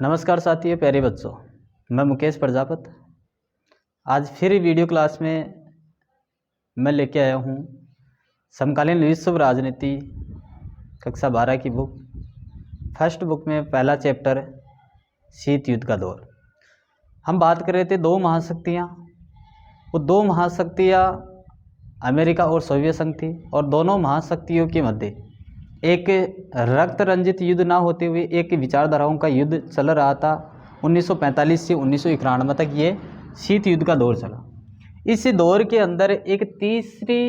नमस्कार साथियों, प्यारे बच्चों। मैं मुकेश प्रजापति आज फिर वीडियो क्लास में मैं लेके आया हूँ समकालीन विश्व राजनीति कक्षा 12 की बुक। फर्स्ट बुक में पहला चैप्टर शीत युद्ध का दौर। हम बात कर रहे थे दो महाशक्तियाँ। वो दो महाशक्तियाँ अमेरिका और सोवियत संघ थी, और दोनों महाशक्तियों के मध्य एक रक्त रंजित युद्ध ना होते हुए एक विचारधाराओं का युद्ध चल रहा था। 1945 से 1991 तक ये शीत युद्ध का दौर चला। इस दौर के अंदर एक तीसरी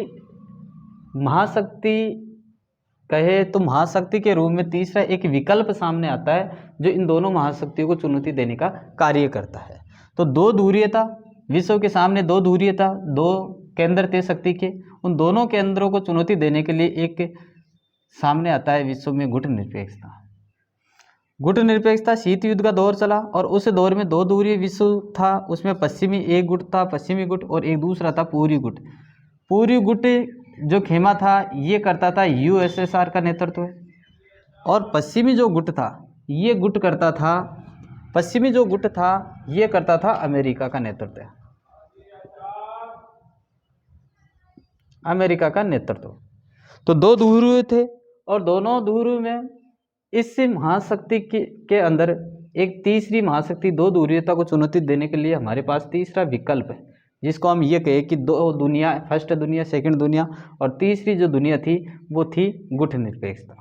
महाशक्ति कहे तो महाशक्ति के रूप में तीसरा एक विकल्प सामने आता है जो इन दोनों महाशक्तियों को चुनौती देने का कार्य करता है। तो दो ध्रुवीय था, विश्व के सामने दो ध्रुवीय था, दो केंद्र थे शक्ति के। उन दोनों केंद्रों को चुनौती देने के लिए एक सामने आता है विश्व में गुट निरपेक्षता। गुट निरपेक्षता शीत युद्ध का दौर चला, और उस दौर में दो ध्रुवीय विश्व था। उसमें पश्चिमी एक गुट था, पश्चिमी गुट, और एक दूसरा था पूर्वी गुट। पूर्वी गुट जो खेमा था ये करता था यूएसएसआर का नेतृत्व है, और पश्चिमी जो गुट था ये गुट करता था पश्चिमी जो गुट था ये करता था अमेरिका का नेतृत्व। अमेरिका का नेतृत्व। तो दो ध्रुव थे, और दोनों ध्रुव में इस महाशक्ति के अंदर एक तीसरी महाशक्ति दो ध्रुवीयता को चुनौती देने के लिए हमारे पास तीसरा विकल्प है, जिसको हम ये कहें कि दो दुनिया, फर्स्ट दुनिया, सेकंड दुनिया, और तीसरी जो दुनिया थी वो थी गुट निरपेक्षता।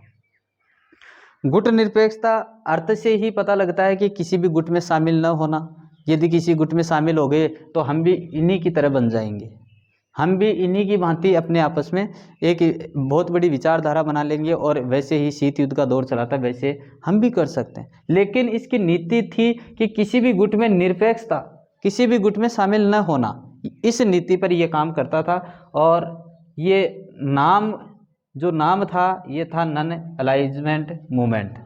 गुट निरपेक्षता अर्थ से ही पता लगता है कि किसी भी गुट में शामिल न होना। यदि किसी गुट में शामिल हो गए तो हम भी इन्हीं की तरह बन जाएंगे, हम भी इन्हीं की भांति अपने आपस में एक बहुत बड़ी विचारधारा बना लेंगे, और वैसे ही शीत युद्ध का दौर चला था वैसे हम भी कर सकते हैं। लेकिन इसकी नीति थी कि किसी भी गुट में निरपेक्षता, किसी भी गुट में शामिल न होना। इस नीति पर यह काम करता था, और ये जो नाम था ये था non alignment movement.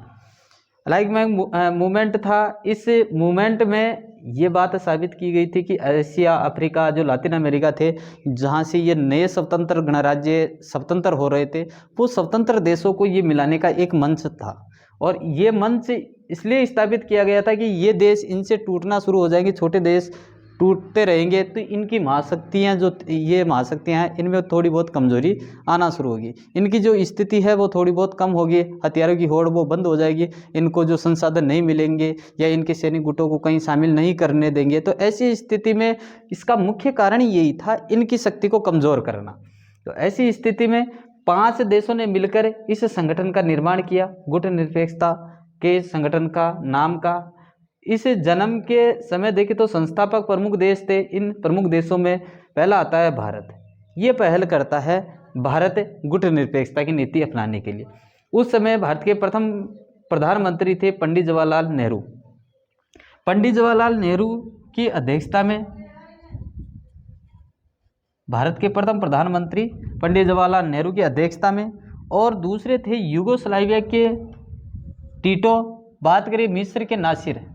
Alignment movement था। इस मूवमेंट में ये बात साबित की गई थी कि एशिया, अफ्रीका, जो लातिन अमेरिका थे, जहाँ से ये नए स्वतंत्र गणराज्य स्वतंत्र हो रहे थे, वो स्वतंत्र देशों को ये मिलाने का एक मंच था। और ये मंच इसलिए स्थापित किया गया था कि ये देश इनसे टूटना शुरू हो जाएंगे, छोटे देश टूटते रहेंगे तो इनकी महाशक्तियाँ, जो ये महाशक्तियाँ हैं, इनमें थोड़ी बहुत कमजोरी आना शुरू होगी। इनकी जो स्थिति है वो थोड़ी बहुत कम होगी, हथियारों की होड़ वो बंद हो जाएगी, इनको जो संसाधन नहीं मिलेंगे या इनके सैनिक गुटों को कहीं शामिल नहीं करने देंगे। तो ऐसी स्थिति में इसका मुख्य कारण यही था, इनकी शक्ति को कमज़ोर करना। तो ऐसी स्थिति में 5 देशों ने मिलकर इस संगठन का निर्माण किया, गुट निरपेक्षता के संगठन का नाम का। इस जन्म के समय देखें तो संस्थापक प्रमुख देश थे। इन प्रमुख देशों में पहला आता है भारत। ये पहल करता है भारत गुट निरपेक्षता की नीति अपनाने के लिए। उस समय भारत के प्रथम प्रधानमंत्री थे पंडित जवाहरलाल नेहरू। पंडित जवाहरलाल नेहरू की अध्यक्षता में भारत के प्रथम प्रधानमंत्री पंडित जवाहरलाल नेहरू की अध्यक्षता में, और दूसरे थे यूगोस्लाविया के टीटो, बात करें मिस्र के नासिर।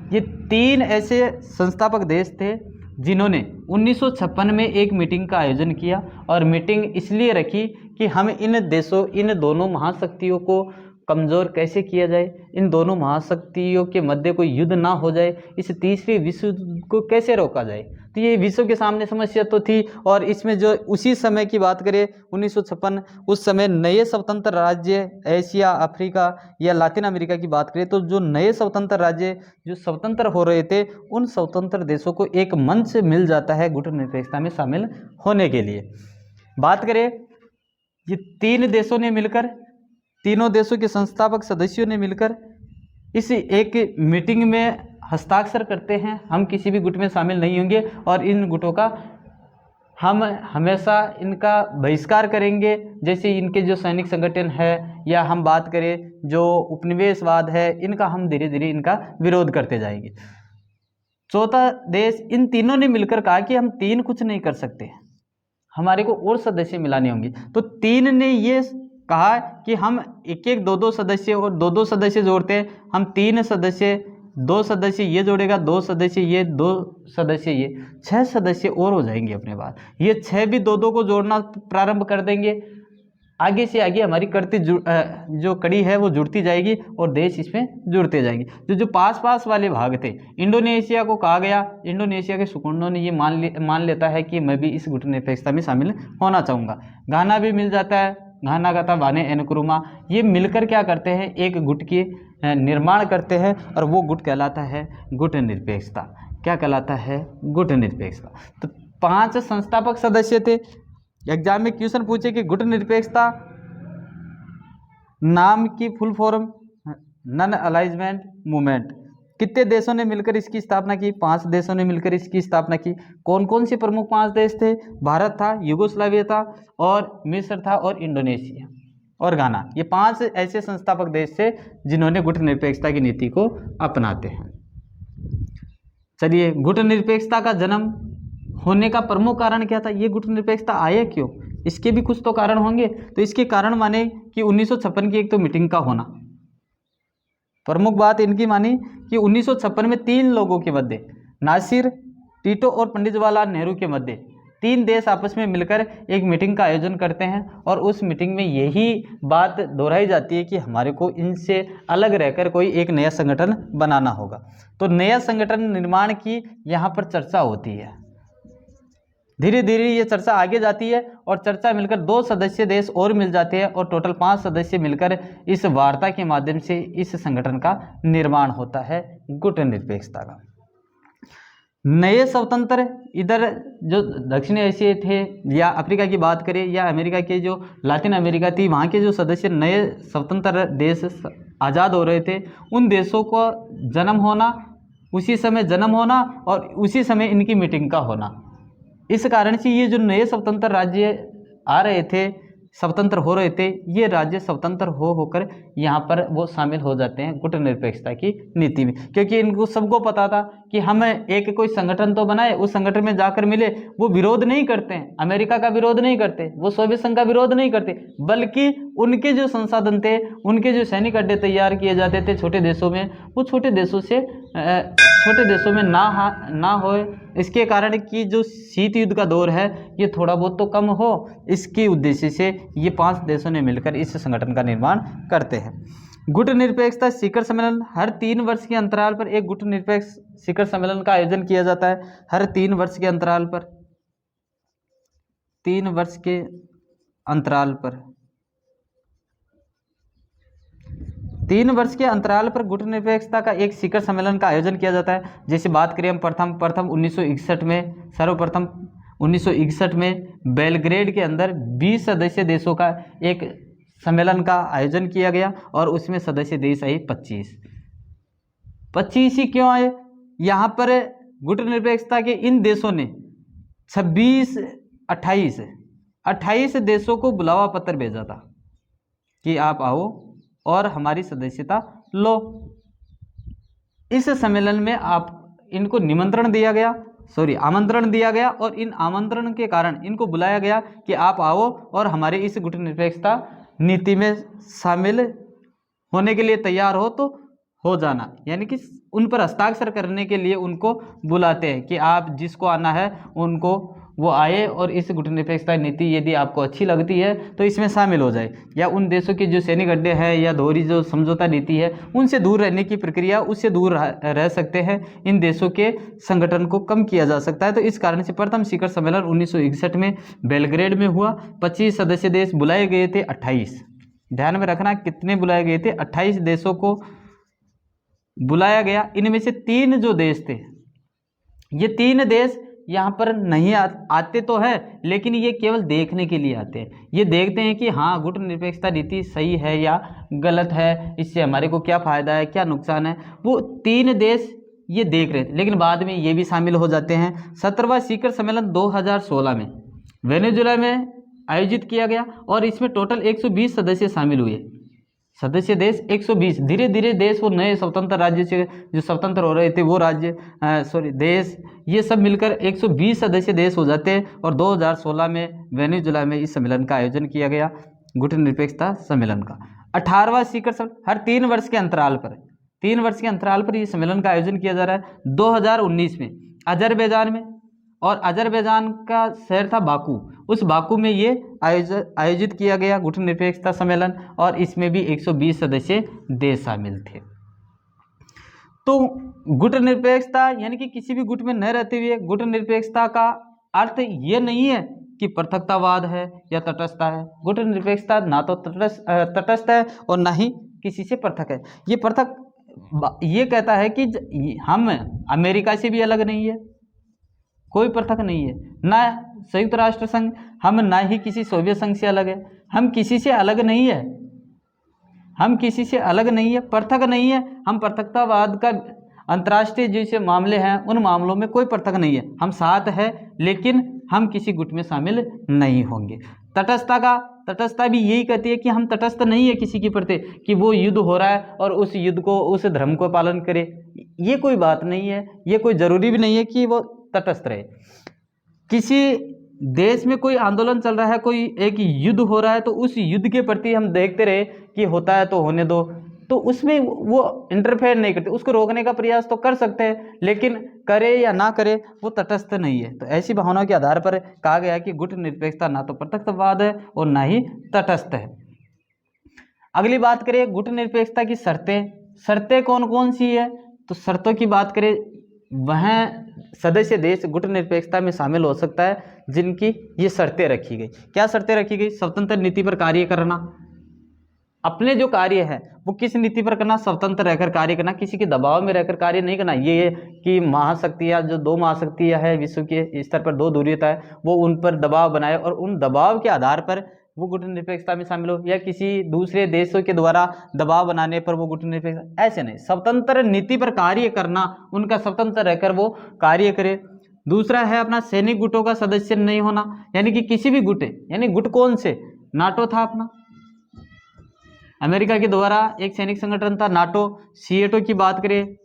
ये 3 ऐसे संस्थापक देश थे जिन्होंने 1956 में एक मीटिंग का आयोजन किया, और मीटिंग इसलिए रखी कि हम इन दोनों महाशक्तियों को कमज़ोर कैसे किया जाए, इन दोनों महाशक्तियों के मध्य कोई युद्ध ना हो जाए, इस तीसरे विश्व को कैसे रोका जाए। तो ये विश्व के सामने समस्या तो थी, और इसमें जो उसी समय की बात करें 1956, उस समय नए स्वतंत्र राज्य एशिया, अफ्रीका या लातिन अमेरिका की बात करें तो जो नए स्वतंत्र राज्य जो स्वतंत्र हो रहे थे, उन स्वतंत्र देशों को एक मंच मिल जाता है गुट निरपेक्षता में शामिल होने के लिए। बात करें ये 3 देशों ने मिलकर, तीनों देशों के संस्थापक सदस्यों ने मिलकर इस एक मीटिंग में हस्ताक्षर करते हैं, हम किसी भी गुट में शामिल नहीं होंगे, और इन गुटों का हम हमेशा इनका बहिष्कार करेंगे। जैसे इनके जो सैनिक संगठन है, या हम बात करें जो उपनिवेशवाद है, इनका हम धीरे धीरे इनका विरोध करते जाएंगे। चौथा देश, इन तीनों ने मिलकर कहा कि हम 3 कुछ नहीं कर सकते, हमारे को और सदस्य मिलाने होंगे। तो 3 ने ये कहा कि हम 1-1, 2-2 सदस्य और 2-2 सदस्य जोड़ते हैं। हम 3 सदस्य, 2 सदस्य ये जोड़ेगा, 2 सदस्य ये, 2 सदस्य ये, 6 सदस्य और हो जाएंगे अपने पास। ये 6 भी 2-2 को जोड़ना प्रारंभ कर देंगे। आगे से आगे हमारी जो कड़ी है वो जुड़ती जाएगी और देश इसमें जुड़ते जाएंगे। जो पास पास वाले भाग थे, इंडोनेशिया को कहा गया, इंडोनेशिया के सुकुंडों ने ये मान लेता है कि मैं भी इस गुटनिरपेक्षता में शामिल होना चाहूँगा। घाना भी मिल जाता है, घाना गाता वाने एनक्रुमा, ये मिलकर क्या करते हैं, एक गुट के निर्माण करते हैं और वो गुट कहलाता है गुटनिरपेक्षता। क्या कहलाता है, गुटनिरपेक्षता। तो 5 संस्थापक सदस्य थे। एग्जाम में क्वेश्चन पूछे कि गुटनिरपेक्षता नाम की full form non alignment movement, कितने देशों ने मिलकर इसकी स्थापना की? 5 देशों ने मिलकर इसकी स्थापना की। कौन कौन से प्रमुख 5 देश थे? भारत था, युगोस्लाविया था, और मिस्र था, और इंडोनेशिया और घाना। ये 5 ऐसे संस्थापक देश थे जिन्होंने गुटनिरपेक्षता की नीति को अपनाते हैं। चलिए, गुटनिरपेक्षता का जन्म होने का प्रमुख कारण क्या था? ये गुटनिरपेक्षता आया क्यों? इसके भी कुछ तो कारण होंगे। तो इसके कारण माने कि 1956 की एक तो मीटिंग का होना, प्रमुख बात इनकी मानी कि 1956 में 3 लोगों के मध्य, नासिर, टीटो और पंडित जवाहरलाल नेहरू के मध्य 3 देश आपस में मिलकर एक मीटिंग का आयोजन करते हैं और उस मीटिंग में यही बात दोहराई जाती है कि हमारे को इनसे अलग रहकर कोई एक नया संगठन बनाना होगा। तो नया संगठन निर्माण की यहाँ पर चर्चा होती है। धीरे धीरे ये चर्चा आगे जाती है और चर्चा मिलकर 2 सदस्य देश और मिल जाते हैं और टोटल 5 सदस्य मिलकर इस वार्ता के माध्यम से इस संगठन का निर्माण होता है, गुटनिरपेक्षता का। नए स्वतंत्र, इधर जो दक्षिण एशिया थे या अफ्रीका की बात करें या अमेरिका के जो लातिन अमेरिका थी, वहाँ के जो सदस्य नए स्वतंत्र देश आज़ाद हो रहे थे, उन देशों को जन्म होना, उसी समय जन्म होना और उसी समय इनकी मीटिंग का होना। इस कारण से ये जो नए स्वतंत्र राज्य आ रहे थे, स्वतंत्र हो रहे थे, ये राज्य स्वतंत्र होकर यहाँ पर वो शामिल हो जाते हैं गुटनिरपेक्षता की नीति में, क्योंकि इनको सबको पता था कि हम एक कोई संगठन तो बनाए, उस संगठन में जाकर मिले। वो विरोध नहीं करते हैं, अमेरिका का विरोध नहीं करते, वो सोवियत संघ का विरोध नहीं करते, बल्कि उनके जो संसाधन थे, उनके जो सैनिक अड्डे तैयार किए जाते थे छोटे देशों में, वो छोटे देशों में ना हो, इसके कारण कि जो शीत युद्ध का दौर है ये थोड़ा बहुत तो कम हो, इसके उद्देश्य से ये 5 देशों ने मिलकर इस संगठन का निर्माण करते हैं। गुटनिरपेक्षता शिखर सम्मेलन, हर 3 वर्ष के अंतराल पर एक गुटनिरपेक्ष शिखर सम्मेलन का आयोजन किया जाता है। हर 3 वर्ष के अंतराल पर, 3 वर्ष के अंतराल पर, 3 वर्ष के अंतराल पर गुटनिरपेक्षता का एक शिखर सम्मेलन का आयोजन किया जाता है। जैसे बात करें हम प्रथम 1961 में, सर्वप्रथम 1961 में बेलग्रेड के अंदर 20 सदस्य देशों का एक सम्मेलन का आयोजन किया गया और उसमें सदस्य देश आए 25 ही क्यों आए? यहाँ पर गुटनिरपेक्षता के इन देशों ने 28 देशों को बुलावा पत्र भेजा था कि आप आओ और हमारी सदस्यता लो। इस सम्मेलन में आप इनको आमंत्रण दिया गया और इन आमंत्रण के कारण इनको बुलाया गया कि आप आओ और हमारे इस गुटनिरपेक्षता नीति में शामिल होने के लिए तैयार हो तो हो जाना, यानी कि उन पर हस्ताक्षर करने के लिए उनको बुलाते हैं कि आप जिसको आना है उनको वो आए और इस गुटनिरपेक्षता नीति यदि आपको अच्छी लगती है तो इसमें शामिल हो जाए, या उन देशों के जो सैनिक अड्डे हैं या दोहरी जो समझौता नीति है उनसे दूर रहने की प्रक्रिया, उससे दूर रह सकते हैं, इन देशों के संगठन को कम किया जा सकता है। तो इस कारण से प्रथम शिखर सम्मेलन 1961 में बेलग्रेड में हुआ। 25 सदस्य देश बुलाए गए थे, 28, ध्यान में रखना कितने बुलाए गए थे, 28 देशों को बुलाया गया। इनमें से 3 जो देश थे, ये 3 देश यहाँ पर नहीं आते तो है, लेकिन ये केवल देखने के लिए आते हैं। ये देखते हैं कि हाँ गुटनिरपेक्षता नीति सही है या गलत है, इससे हमारे को क्या फ़ायदा है, क्या नुकसान है, वो 3 देश ये देख रहे थे, लेकिन बाद में ये भी शामिल हो जाते हैं। 17वां शिखर सम्मेलन 2016 में वेनेजुएला में आयोजित किया गया और इसमें टोटल 120 सदस्य शामिल हुए। सदस्य देश 120, धीरे धीरे देश वो नए स्वतंत्र राज्य से जो स्वतंत्र हो रहे थे वो देश, ये सब मिलकर 120 सदस्य देश हो जाते हैं और 2016 में वेनेजुएला में इस सम्मेलन का आयोजन किया गया, गुटनिरपेक्षता सम्मेलन का। 18वां शिखर सम्मेलन हर 3 वर्ष के अंतराल पर ये सम्मेलन का आयोजन किया जा रहा है। 2019 में अजरबैजान में, और अजरबैजान का शहर था बाकू, उस बाकू में ये आयोजित किया गया गुटनिरपेक्षता सम्मेलन, और इसमें भी 120 सदस्य देश शामिल थे। तो गुटनिरपेक्षता यानी कि किसी भी गुट में न रहते हुए गुटनिरपेक्षता का अर्थ ये नहीं है कि पृथकतावाद है या तटस्थता है। गुटनिरपेक्षता ना तो तटस्थ है और ना ही किसी से पृथक है। ये कहता है कि हम अमेरिका से भी अलग नहीं है, कोई पृथक नहीं है, ना संयुक्त राष्ट्र संघ, हम ना ही किसी सोवियत संघ से अलग है, हम किसी से अलग नहीं है, हम किसी से अलग नहीं है, पृथक नहीं है। हम पृथकतावाद का अंतर्राष्ट्रीय जैसे मामले हैं उन मामलों में कोई पृथक नहीं है, हम साथ है, लेकिन हम किसी गुट में शामिल नहीं होंगे। तटस्थता भी यही कहती है कि हम तटस्थ नहीं है किसी के प्रति, कि वो युद्ध हो रहा है और उस युद्ध को, उस धर्म को पालन करे, ये कोई बात नहीं है, ये कोई ज़रूरी भी नहीं है कि वो तटस्थ रहे। किसी देश में कोई आंदोलन चल रहा है, कोई एक युद्ध हो रहा है, तो उस युद्ध के प्रति हम देखते रहे कि होता है तो होने दो, तो उसमें वो इंटरफेयर नहीं करते, उसको रोकने का प्रयास तो कर सकते हैं, लेकिन करे या ना करे वो तटस्थ नहीं है। तो ऐसी भावनाओं के आधार पर कहा गया कि गुटनिरपेक्षता ना तो पृथकवाद है और ना ही तटस्थ है। अगली बात करें गुटनिरपेक्षता की शर्तें कौन कौन सी है, तो शर्तों की बात करें, वह सदस्य देश गुटनिरपेक्षता में शामिल हो सकता है जिनकी ये शर्तें रखी गई। क्या शर्तें रखी गई? स्वतंत्र नीति पर कार्य करना, अपने जो कार्य है वो किस नीति पर करना, स्वतंत्र रहकर कार्य करना, किसी के दबाव में रहकर कार्य नहीं करना। ये कि महाशक्तियाँ, जो दो महाशक्तियाँ है विश्व के स्तर पर, दो ध्रुवीयता है, वो उन पर दबाव बनाए और उन दबाव के आधार पर वो गुटनिरपेक्षता में शामिल हो, या किसी दूसरे देशों के द्वारा दबाव बनाने पर वो गुटनिरपेक्षता, ऐसे नहीं। स्वतंत्र नीति पर कार्य करना, उनका स्वतंत्र रहकर वो कार्य करे। दूसरा है अपना सैनिक गुटों का सदस्य नहीं होना, यानी कि किसी भी गुट, यानी गुट कौन से, नाटो था अपना, अमेरिका के द्वारा एक सैनिक संगठन था नाटो। सीएटो की बात करें,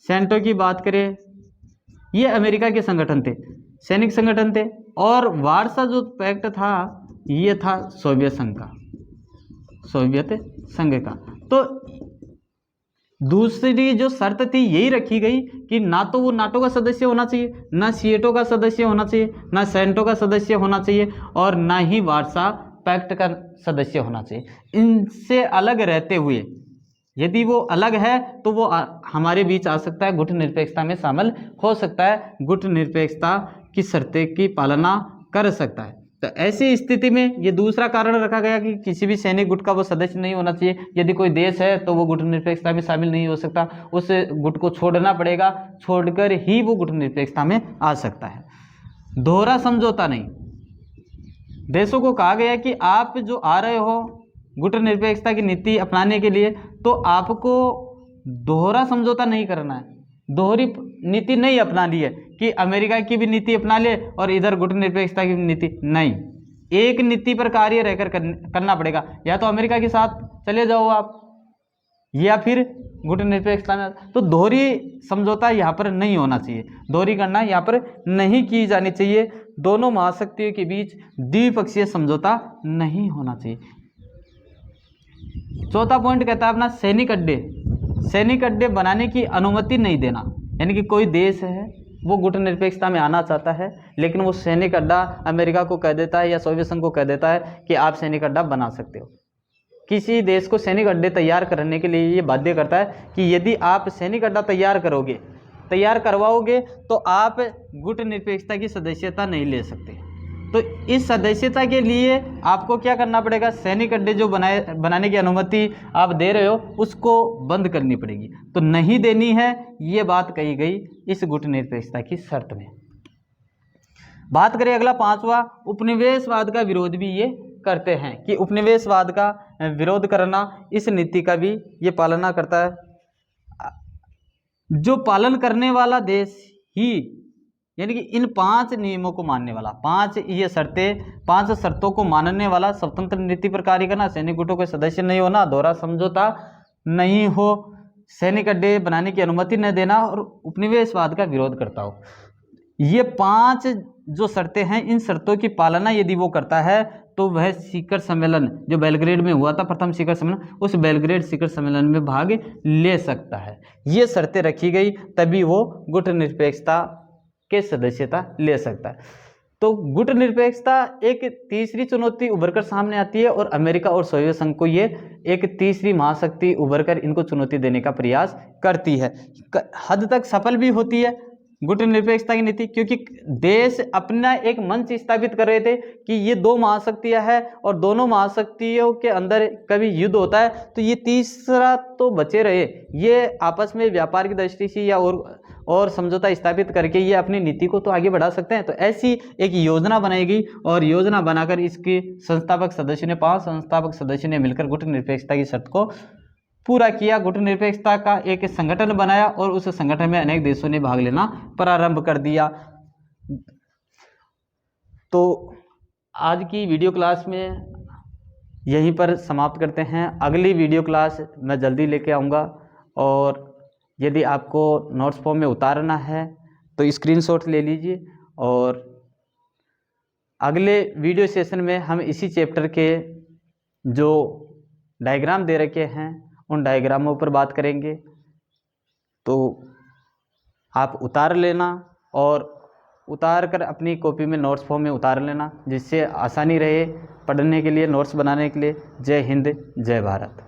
सेंटो की बात करें, ये अमेरिका के संगठन थे, सैनिक संगठन थे। और वार्सा जो पैक्ट था ये था सोवियत संघ का, सोवियत संघ का। तो दूसरी जो शर्त थी यही रखी गई कि ना तो वो नाटो का सदस्य होना चाहिए, ना सीएटो का सदस्य होना चाहिए, ना सेंटो का सदस्य होना चाहिए, और ना ही वार्सा पैक्ट का सदस्य होना चाहिए। इनसे अलग रहते हुए, यदि वो अलग है तो वो हमारे बीच आ सकता है, गुटनिरपेक्षता में शामिल हो सकता है, गुटनिरपेक्षता की शर्तें की पालना कर सकता है। तो ऐसी स्थिति में ये दूसरा कारण रखा गया कि किसी भी सैनिक गुट का वो सदस्य नहीं होना चाहिए। यदि कोई देश है तो वो गुटनिरपेक्षता में शामिल नहीं हो सकता, उस गुट को छोड़ना पड़ेगा, छोड़कर ही वो गुटनिरपेक्षता में आ सकता है। दोहरा समझौता नहीं, देशों को कहा गया कि आप जो आ रहे हो गुटनिरपेक्षता की नीति अपनाने के लिए, तो आपको दोहरा समझौता नहीं करना है, दोहरी नीति नहीं अपनानी है कि अमेरिका की भी नीति अपना ले और इधर गुटनिरपेक्षता की नीति नहीं। एक नीति पर कार्य रहकर करना पड़ेगा, या तो अमेरिका के साथ चले जाओ आप, या फिर गुटनिरपेक्षता में। तो दोहरी समझौता यहाँ पर नहीं होना चाहिए, दोहरी गणना यहाँ पर नहीं की जानी चाहिए। दोनों महाशक्तियों के बीच द्विपक्षीय समझौता नहीं होना चाहिए। चौथा पॉइंट कहता है अपना सैनिक अड्डे बनाने की अनुमति नहीं देना, यानी कि कोई देश है वो गुटनिरपेक्षता में आना चाहता है, लेकिन वो सैनिक अड्डा अमेरिका को कह देता है या सोवियत संघ को कह देता है कि आप सैनिक अड्डा बना सकते हो। किसी देश को सैनिक अड्डे तैयार करने के लिए ये बाध्य करता है कि यदि आप सैनिक अड्डा तैयार करवाओगे तो आप गुटनिरपेक्षता की सदस्यता नहीं ले सकते। तो इस सदस्यता के लिए आपको क्या करना पड़ेगा, सैनिक अड्डे जो बनाने की अनुमति आप दे रहे हो उसको बंद करनी पड़ेगी। तो नहीं देनी है, ये बात कही गई इस गुटनिरपेक्षता की शर्त में। बात करें अगला पांचवा, उपनिवेशवाद का विरोध भी ये करते हैं कि उपनिवेशवाद का विरोध करना इस नीति का भी ये पालना करता है। जो पालन करने वाला देश ही, यानी कि इन 5 नियमों को मानने वाला, 5 शर्तों को मानने वाला, स्वतंत्र नीति पर कार्य करना, सैनिक गुटों के सदस्य नहीं होना, दोहरा समझौता नहीं हो, सैनिक अड्डे बनाने की अनुमति न देना और उपनिवेशवाद का विरोध करता हो। ये 5 जो शर्तें हैं, इन शर्तों की पालना यदि वो करता है तो वह शिखर सम्मेलन जो बेलग्रेड में हुआ था, प्रथम शिखर सम्मेलन, उस बेलग्रेड शिखर सम्मेलन में भाग ले सकता है। ये शर्तें रखी गई तभी वो गुटनिरपेक्षता के सदस्यता ले सकता है। तो गुटनिरपेक्षता एक तीसरी चुनौती उभर कर सामने आती है और अमेरिका और सोवियत संघ को ये एक तीसरी महाशक्ति उभर कर इनको चुनौती देने का प्रयास करती है। हद तक सफल भी होती है गुटनिरपेक्षता की नीति, क्योंकि देश अपना एक मंच स्थापित कर रहे थे कि ये दो महाशक्तियां हैं और दोनों महाशक्तियों के अंदर कभी युद्ध होता है तो ये तीसरा तो बचे रहे, ये आपस में व्यापार की दृष्टि से या और समझौता स्थापित करके ये अपनी नीति को तो आगे बढ़ा सकते हैं। तो ऐसी एक योजना बनाएगी और योजना बनाकर इसके संस्थापक सदस्यों ने 5 संस्थापक सदस्यों ने मिलकर गुटनिरपेक्षता की शर्त को पूरा किया। गुटनिरपेक्षता का एक संगठन बनाया और उस संगठन में अनेक देशों ने भाग लेना प्रारंभ कर दिया। तो आज की वीडियो क्लास में यहीं पर समाप्त करते हैं। अगली वीडियो क्लास मैं जल्दी लेके आऊँगा और यदि आपको नोट्स फॉर्म में उतारना है तो स्क्रीनशॉट ले लीजिए और अगले वीडियो सेशन में हम इसी चैप्टर के जो डायग्राम दे रखे हैं उन डायग्रामों पर बात करेंगे। तो आप उतार लेना और उतार कर अपनी कॉपी में नोट्स फॉर्म में उतार लेना, जिससे आसानी रहे पढ़ने के लिए, नोट्स बनाने के लिए। जय हिंद, जय भारत।